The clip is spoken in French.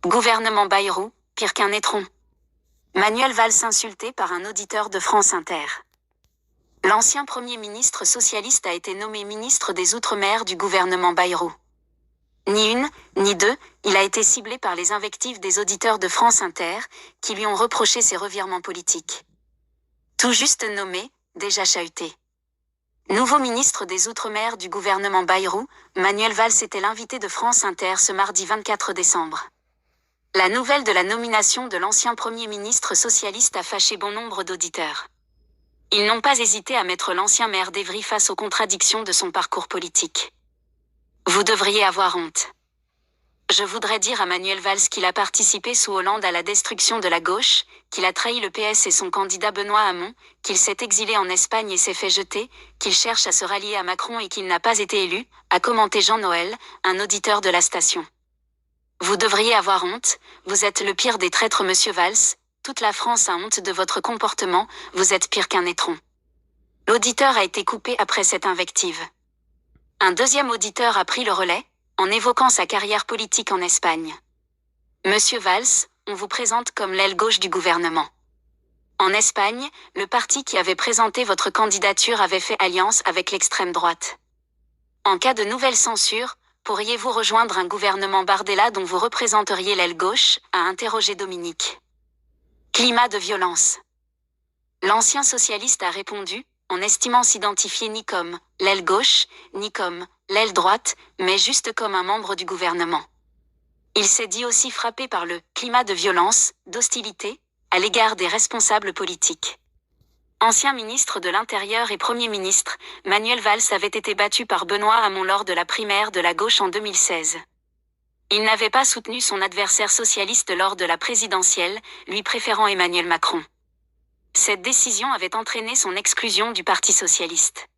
Gouvernement Bayrou, pire qu'un étron. Manuel Valls insulté par un auditeur de France Inter. L'ancien Premier ministre socialiste a été nommé ministre des Outre-mer du gouvernement Bayrou. Ni une, ni deux, il a été ciblé par les invectives des auditeurs de France Inter, qui lui ont reproché ses revirements politiques. Tout juste nommé, déjà chahuté. Nouveau ministre des Outre-mer du gouvernement Bayrou, Manuel Valls était l'invité de France Inter ce mardi 24 décembre. La nouvelle de la nomination de l'ancien Premier ministre socialiste a fâché bon nombre d'auditeurs. Ils n'ont pas hésité à mettre l'ancien maire d'Évry face aux contradictions de son parcours politique. Vous devriez avoir honte. Je voudrais dire à Manuel Valls qu'il a participé sous Hollande à la destruction de la gauche, qu'il a trahi le PS et son candidat Benoît Hamon, qu'il s'est exilé en Espagne et s'est fait jeter, qu'il cherche à se rallier à Macron et qu'il n'a pas été élu, a commenté Jean Noël, un auditeur de la station. Vous devriez avoir honte, vous êtes le pire des traîtres monsieur Valls, toute la France a honte de votre comportement, vous êtes pire qu'un étron. L'auditeur a été coupé après cette invective. Un deuxième auditeur a pris le relais, en évoquant sa carrière politique en Espagne. Monsieur Valls, on vous présente comme l'aile gauche du gouvernement. En Espagne, le parti qui avait présenté votre candidature avait fait alliance avec l'extrême droite. En cas de nouvelle censure, pourriez-vous rejoindre un gouvernement Bardella dont vous représenteriez l'aile gauche, a interrogé Dominique. Climat de violence. L'ancien socialiste a répondu, en estimant s'identifier ni comme l'aile gauche, ni comme l'aile droite, mais juste comme un membre du gouvernement. Il s'est dit aussi frappé par le climat de violence, d'hostilité, à l'égard des responsables politiques. Ancien ministre de l'Intérieur et Premier ministre, Manuel Valls avait été battu par Benoît Hamon lors de la primaire de la gauche en 2016. Il n'avait pas soutenu son adversaire socialiste lors de la présidentielle, lui préférant Emmanuel Macron. Cette décision avait entraîné son exclusion du Parti socialiste.